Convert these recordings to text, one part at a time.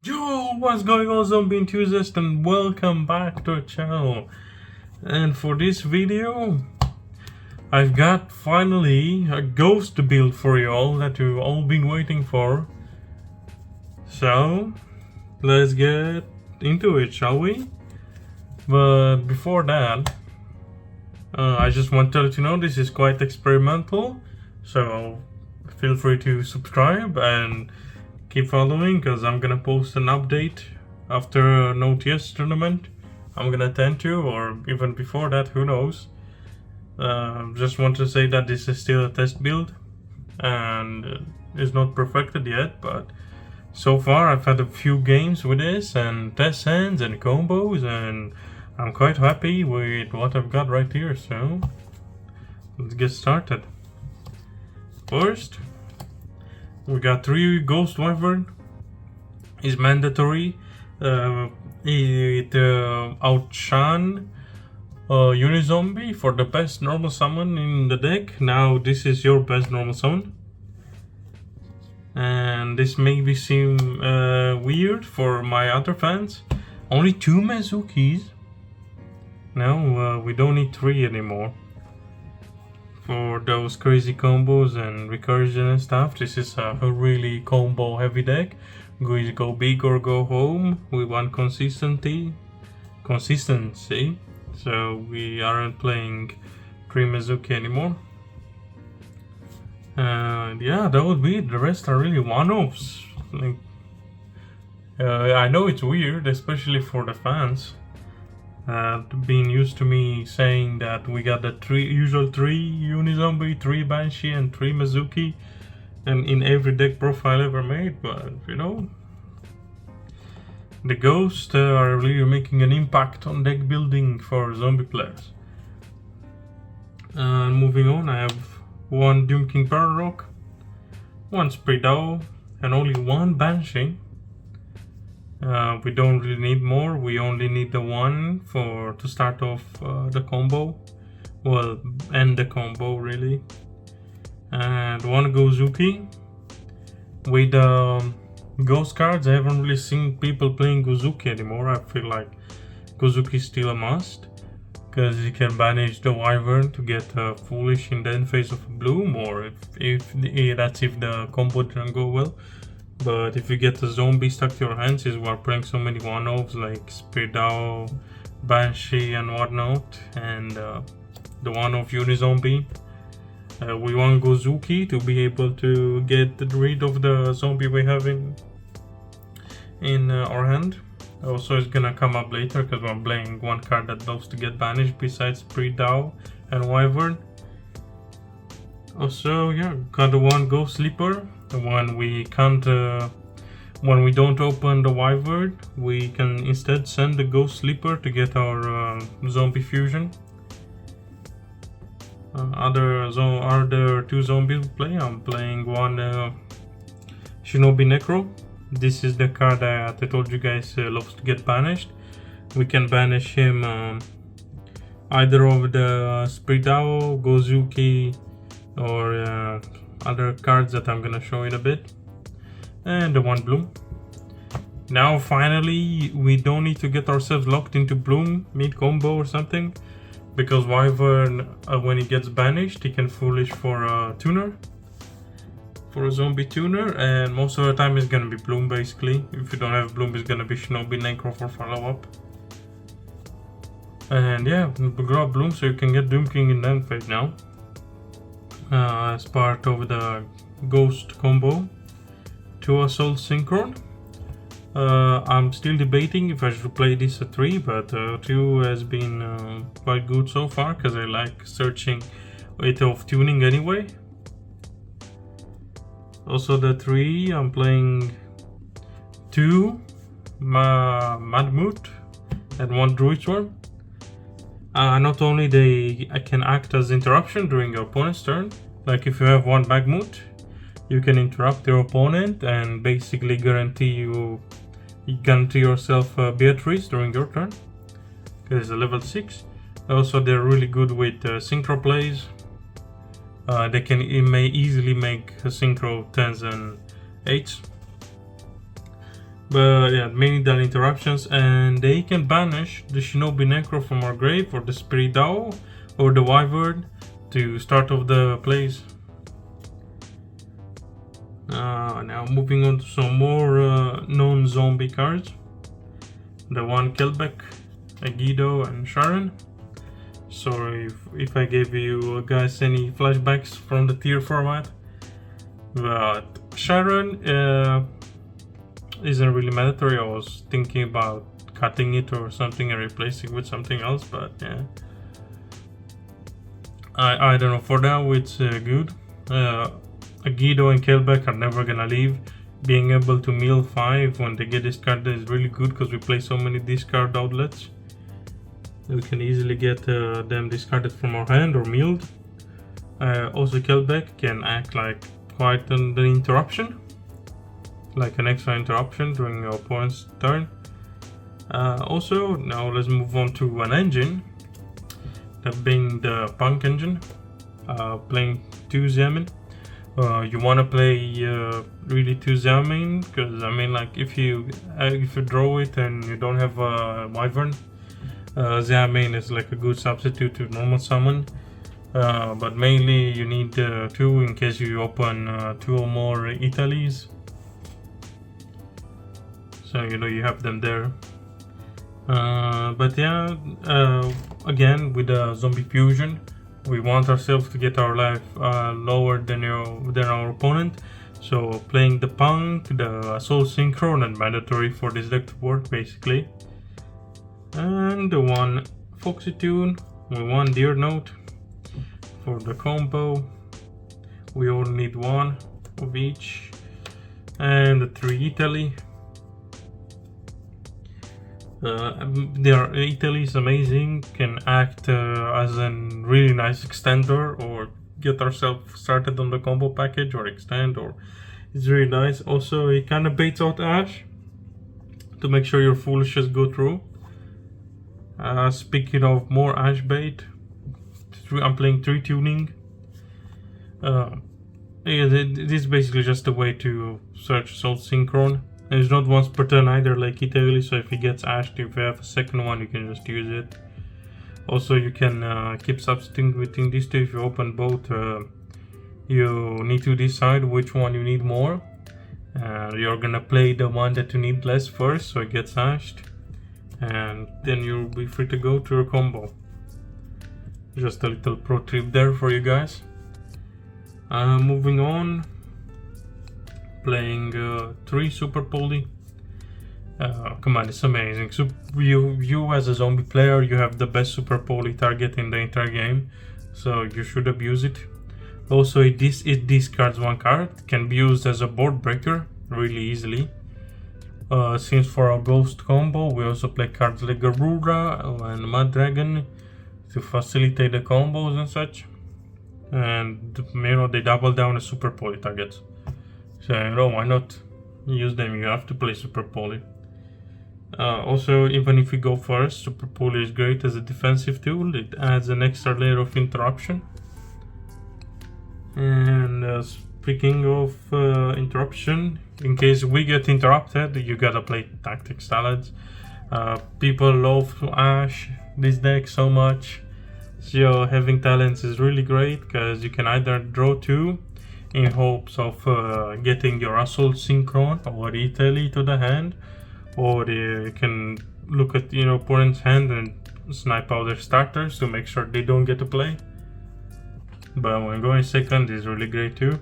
Yo, what's going on, zombie enthusiast, and welcome back to the channel. And for this video, I've got finally a ghost build for y'all that you've all been waiting for. So, let's get into it, shall we? But before that, I just want to let you know this is quite experimental, so feel free to subscribe and keep following, because I'm gonna post an update after an OTS tournament I'm gonna attend to, or even before that, who knows. Just want to say that this is still a test build and it's not perfected yet, but so far I've had a few games with this and test hands and combos, and I'm quite happy with what I've got right here, so let's get started. First, we got 3 Ghost Wyvern. Is mandatory. It outshone Unizombie for the best normal summon in the deck. Now this is your best normal summon. And this may seem weird for my other fans. Only 2 Mezukis. Now we don't need 3 anymore. For those crazy combos and recursion and stuff, this is a really combo heavy deck. We go big or go home. We want consistency. So we aren't playing 3 Mizuki anymore. And yeah, that would be it. The rest are really one-offs. Like, I know it's weird, especially for the fans. Being used to me saying that we got the usual 3 Unizombie, 3 Banshee, and 3 Mizuki, and in every deck profile ever made, but you know, the ghosts are really making an impact on deck building for zombie players. Moving on, I have 1 Doom King Pararock, 1 Spray Dao, and only 1 Banshee. We don't really need more. We only need the 1 to start off the combo. Well, end the combo really. And 1 Gozuki. With ghost cards, I haven't really seen people playing Gozuki anymore. I feel like Gozuki is still a must, because you can banish the Wyvern to get Foolish in the end phase of a Bloom, or if the combo didn't go well. But if you get a zombie stuck to your hands, is we're playing so many one-offs like Spray Dao, Banshee and whatnot, and the one-off Unizombie. We want Gozuki to be able to get rid of the zombie we have in our hand. Also, it's gonna come up later because we're playing 1 card that loves to get banished besides Spray Dao and Wyvern. Also, yeah, got the 1 Ghost Sleeper. When we can't, when we don't open the Wyvern, we can instead send the Ghost Sleeper to get our zombie fusion. Other 2 zombies we play. I'm playing 1 Shinobi Necro. This is the card that I told you guys loves to get banished. We can banish him either of the Spray Dao, Gozuki, or other cards that I'm gonna show in a bit, and the 1 Bloom. Now finally we don't need to get ourselves locked into Bloom mid-combo or something, because Wyvern, when he gets banished, he can Foolish for a tuner, for a zombie tuner, and most of the time it's gonna be Bloom basically. If you don't have Bloom, it's gonna be Shinobi Necro for follow-up. And yeah, grab Bloom so you can get Doom King in end phase now. As part of the Ghost combo. 2 Assault Synchron. I'm still debating if I should play this at 3, but 2 has been quite good so far, because I like searching it off tuning anyway. Also the 3, I'm playing 2 Madmut and 1 Druid Swarm. Not only I can act as interruption during your opponent's turn, like if you have 1 Magmut, you can interrupt your opponent and basically guarantee yourself Beatrice during your turn, because it's a level 6. Also, they're really good with synchro plays. It may easily make a synchro 10s and 8s. But yeah, many done interruptions, and they can banish the Shinobi Necro from our grave, or the Spirit Dao, or the Wyvern to start off the plays. Now moving on to some more non-zombie cards. The one Kelbeck, Agido, and Sharon. Sorry if I gave you guys any flashbacks from the tier format, but Sharon isn't really mandatory. I was thinking about cutting it or something and replacing it with something else, but yeah, I don't know. For now, it's good. Agido and Kelbeck are never gonna leave. Being able to mill 5 when they get discarded is really good because we play so many discard outlets. We can easily get them discarded from our hand or milled. Also, Kelbeck can act like quite an interruption, like an extra interruption during your opponent's turn. Also, now let's move on to an engine, that being the Punk engine, playing 2 Zemin. You want to play really 2 Zemin, because I mean, like if you draw it and you don't have a Wyvern, Zemin is like a good substitute to normal summon. But mainly you need 2 in case you open 2 or more Italies. So you have them there. But yeah, again with the zombie fusion, we want ourselves to get our life lower than our opponent. So playing the Punk, the Assault Synchro, and mandatory for this deck to work basically. And the one Foxy Tune, we one Deer Note. For the combo, we only need 1 of each, and the 3 Italy. Italy is amazing, can act as a really nice extender, or get ourselves started on the combo package, or extend, or it's really nice. Also, it kind of baits out Ash to make sure your foolishes go through. Speaking of more Ash bait, I'm playing 3 tuning. This is basically just a way to search Assault Synchron. And it's not once per turn either, like Italy, so if he gets ashed, if you have a second one, you can just use it. Also, you can keep substituting between these 2. If you open both, you need to decide which one you need more. You're gonna play the one that you need less first, so it gets ashed, and then you'll be free to go to your combo. Just a little pro tip there for you guys. Moving on, playing 3 Super Poly. Come on, it's amazing. So you as a zombie player, you have the best Super Poly target in the entire game, so you should abuse it. Also, it discards 1 card, can be used as a board breaker really easily. Since for our Ghost combo, we also play cards like Garura and Mud Dragon to facilitate the combos and such. And they double down as Super Poly targets. So why not use them? You have to play Super Poly. Also, even if you go first, Super Poly is great as a defensive tool. It adds an extra layer of interruption. And speaking of interruption, in case we get interrupted, you gotta play Tactic Salads. People love Ash this deck so much, so having talents is really great, because you can either draw 2 in hopes of getting your Assault Synchron or Italy to the hand, or you can look at your opponent's hand and snipe out their starters to make sure they don't get to play. But when going second is really great too,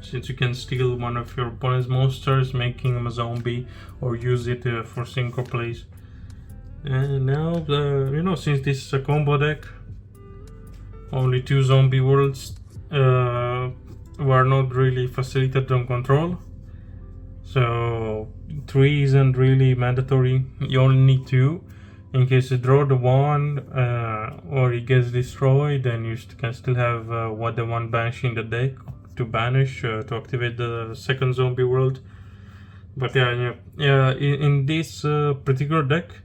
since you can steal one of your opponent's monsters, making him a zombie, or use it for synchro plays. And now, since this is a combo deck, only 2 zombie worlds were not really facilitated on control. So 3 isn't really mandatory. You only need 2. In case you draw the 1 or it gets destroyed, then you can still have the 1 banish in the deck to banish to activate the second zombie world. But in this particular deck,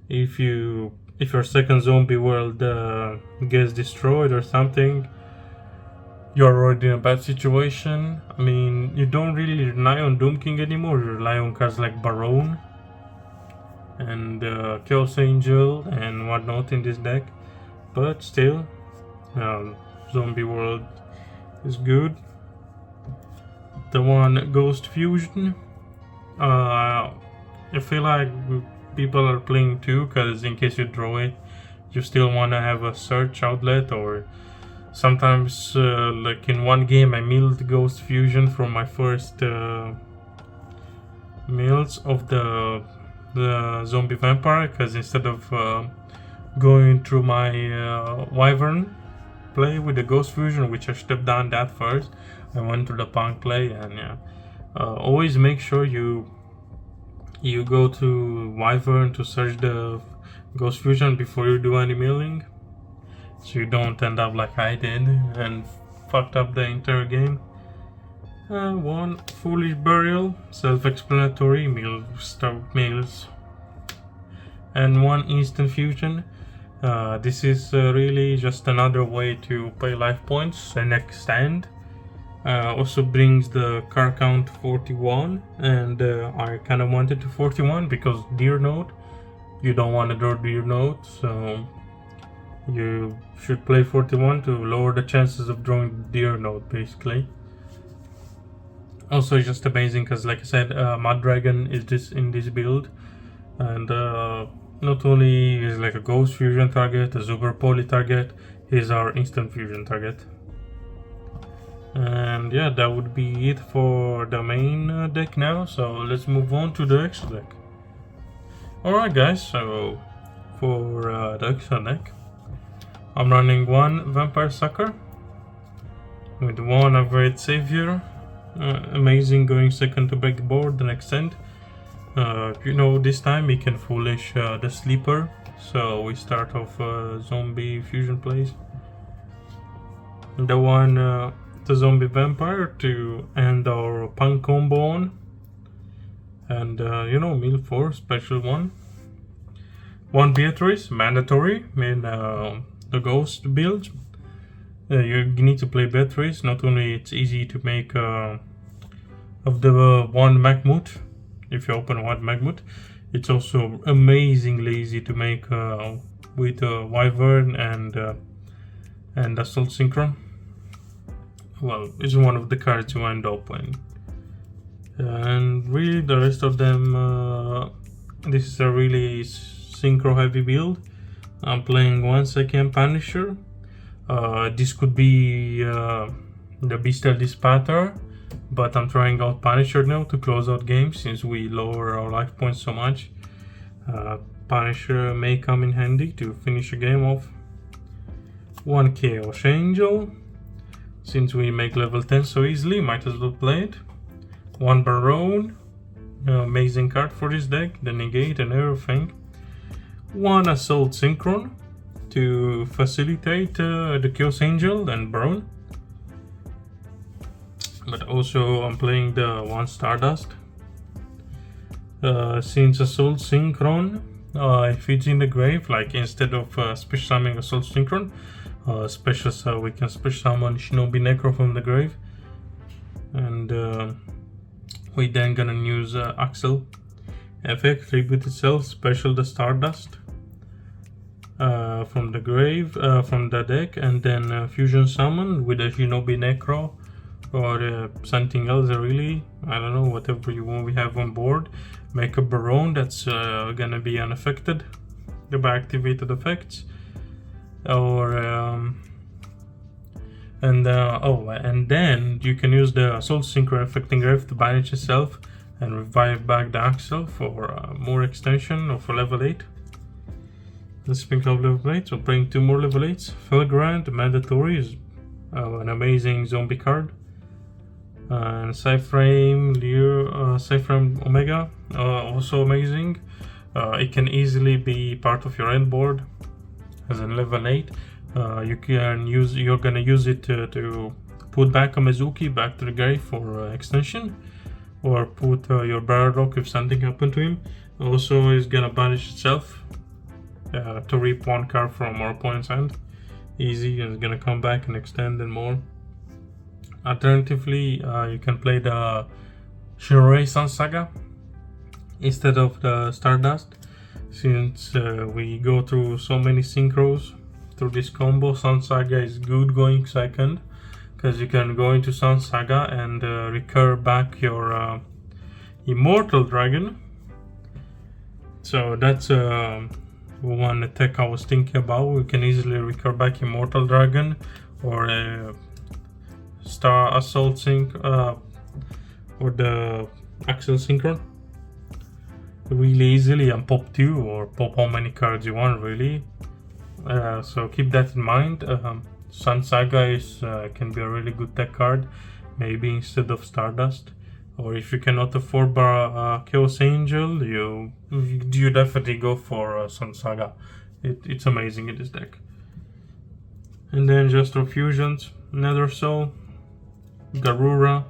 if your second zombie world gets destroyed or something, you're already in a bad situation. I mean, you don't really rely on Doom King anymore. You rely on cards like Baron and Chaos Angel and whatnot in this deck. But still, Zombie World is good. The one Ghost Fusion, I feel like people are playing too, because in case you draw it, you still want to have a search outlet. Or sometimes, like in one game, I milled Ghost Fusion from my first mills of the Zombie Vampire, because instead of going through my Wyvern play with the Ghost Fusion, which I should have done that first, I went to the Punk play. And yeah, always make sure you go to Wyvern to search the Ghost Fusion before you do any milling, so you don't end up like I did and fucked up the entire game. One Foolish Burial, self-explanatory, mills, and one Instant Fusion. This is really just another way to pay life points and extend. Also brings the car count to 41, and I kind of wanted to 41 because Deer Note, you don't want to draw Deer Note, so you should play 41 to lower the chances of drawing Deer Note, basically. Also, just amazing because, like I said, Mud Dragon is in this build, and not only is like a Ghost Fusion target, a Super Poly target, he's our Instant Fusion target. And yeah, that would be it for the main deck now, so let's move on to the extra deck. Alright guys, so for the extra deck, I'm running one Vampire Sucker with one Upgrade Savior. Amazing, going second to break the board and extend. This time we can Foolish the Sleeper, so we start off Zombie Fusion plays. The one the Zombie Vampire to end our Punk combo on, and mill 4 special one. One Beatrice, mandatory in the Ghost build. You need to play Beatrice. Not only it's easy to make of the one Magmut, if you open one Magmut, it's also amazingly easy to make with Wyvern and Assault Synchron. Well, it's one of the cards you end up in. And really the rest of them, this is a really synchro heavy build. I'm playing 1 second Punisher. This could be the Bestial Dispatter, but I'm trying out Punisher now to close out games since we lower our life points so much. Punisher may come in handy to finish a game off. 1 Chaos Angel, since we make level 10 so easily, might as well play it. 1 Baron, amazing card for this deck, the negate and everything. 1 Assault Synchron to facilitate the Chaos Angel and Baron. But also I'm playing the 1 Stardust. Since Assault Synchron, if it's in the grave, like instead of special summoning Assault Synchron, we can special summon Shinobi Necro from the grave, and we then gonna use Axel effect, tribute itself, special the Stardust from the grave, from the deck, and then fusion summon with a Shinobi Necro or something else. Really, I don't know, whatever you want we have on board. Make a Baron that's gonna be unaffected by activated effects, or and then you can use the Assault Synchro affecting grave to banish itself and revive back the Axel for more extension or for level 8. Let's pick up level 8, so bring 2 more level 8s. Felgrand, mandatory, is an amazing zombie card. And Cyframe Omega, also amazing. It can easily be part of your end board as a level 8. You're gonna use it to put back a Mizuki back to the grave for extension, or put your Barrock if something happened to him. Also is gonna banish itself to reap 1 card from our opponent's hand. Easy, and it's gonna come back and extend and more. Alternatively, you can play the U.R.A. Sun Saga instead of the Stardust. Since we go through so many synchros through this combo, Sun Saga is good going second, because you can go into Sun Saga and recur back your Immortal Dragon. So that's one tech I was thinking about. We can easily recur back Immortal Dragon or Star Assault Sync or the Axel Synchron really easily, and pop 2 or pop how many cards you want, really. So keep that in mind. Sun Saga is can be a really good tech card, maybe instead of Stardust. Or if you cannot afford Chaos Angel, you definitely go for Sun Saga. It's amazing in this deck. And then just fusions, Nether Soul, Garura.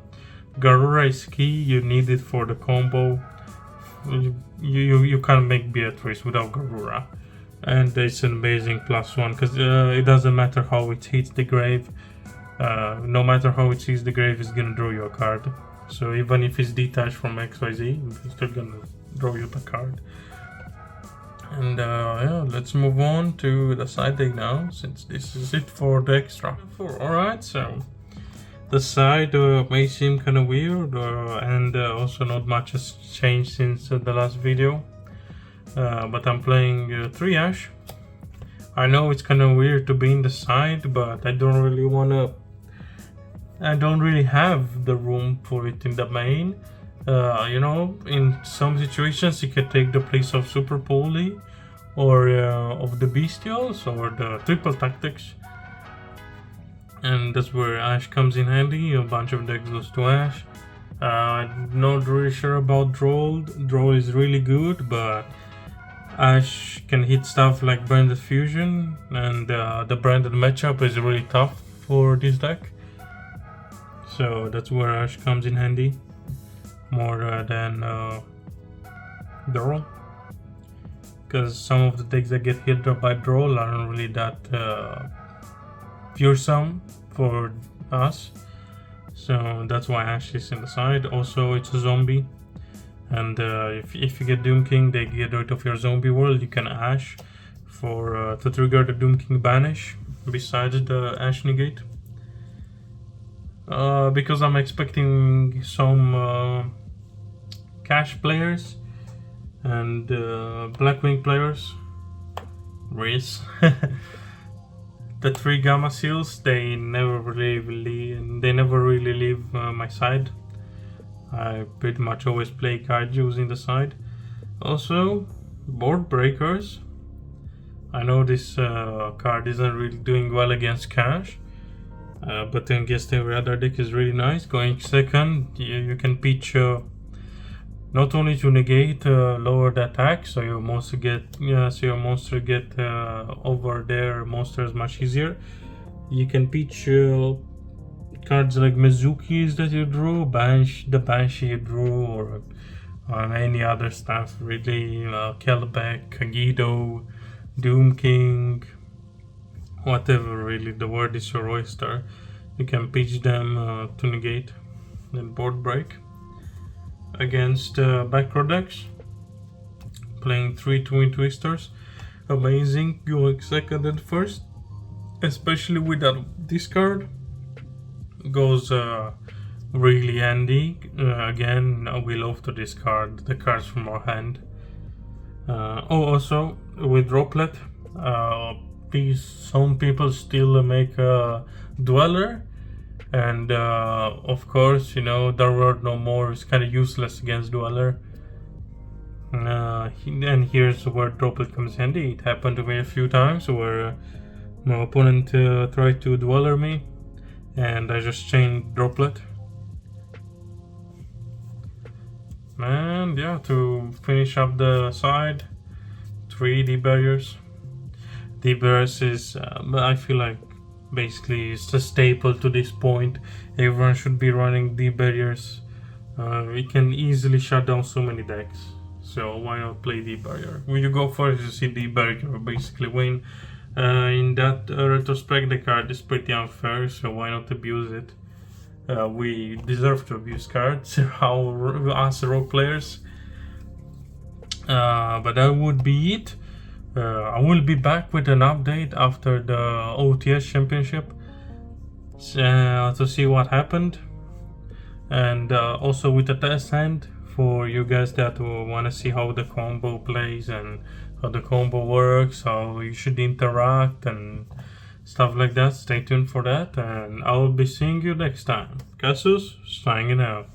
Garura is key. You need it for the combo. You can't make Beatrice without Garura, and it's an amazing +1 because it doesn't matter how it hits the grave. No matter how it hits the grave, it's gonna draw you a card. So even if it's detached from XYZ, it's still gonna draw you the card. And yeah, let's move on to the side deck now, since this is it for the extra. Alright, so the side may seem kind of weird, and also not much has changed since the last video. But I'm playing 3 Ash. I know it's kind of weird to be in the side, but I don't really have the room for it in the main. You know, in some situations it can take the place of Super Poly or of the Bestials or the Triple Tactics. And that's where Ash comes in handy. A bunch of decks goes to Ash. I'm not really sure about Droll. Droll is really good, but Ash can hit stuff like Branded Fusion, and the Branded matchup is really tough for this deck. So that's where Ash comes in handy more than Droll. Because some of the decks that get hit by Droll aren't really that fearsome for us, so that's why Ash is in the side. Also, it's a zombie, and if you get Doom King, they get rid of your zombie world. You can Ash for to trigger the Doom King banish besides the Ash negate. Because I'm expecting some Cash players and Blackwing players, Riz. The 3 Gamma Seals, they never really leave my side. I pretty much always play Kaijus in the side. Also, Board Breakers. I know this card isn't really doing well against Cash, but against every other deck is really nice. Going second, you can pitch not only to negate lower the attack, so your monster get over their monsters much easier. You can pitch cards like Mizuki's that you drew, the Banshee you drew, or any other stuff really. Kelbeck, Kagido, Doom King, whatever really. The word is your oyster. You can pitch them to negate and board break. Against backrow decks, playing 3 Twin Twisters, amazing, going second and first, especially with this card, goes really handy. Again, we love to discard the cards from our hand. Also with Droplet, some people still make a Dweller. And of course, you know, Dark World No More is kind of useless against Dweller. And here's where Droplet comes handy. It happened to me a few times where my opponent tried to Dweller me, and I just chained Droplet. And yeah, to finish up the side, 3 D-Barriers. D-Barriers is, I feel like, basically it's a staple to this point. Everyone should be running D-Barriers. It can easily shut down so many decks, so why not play D-Barrier? When you go first, you see D-Barrier basically win. In that retrospect, the card is pretty unfair, so why not abuse it? We deserve to abuse cards, us rogue players. But that would be it. I will be back with an update after the OTS championship to see what happened, and also with a test hand for you guys that want to see how the combo plays and how the combo works, how you should interact and stuff like that. Stay tuned for that, and I will be seeing you next time. Casus, signing out.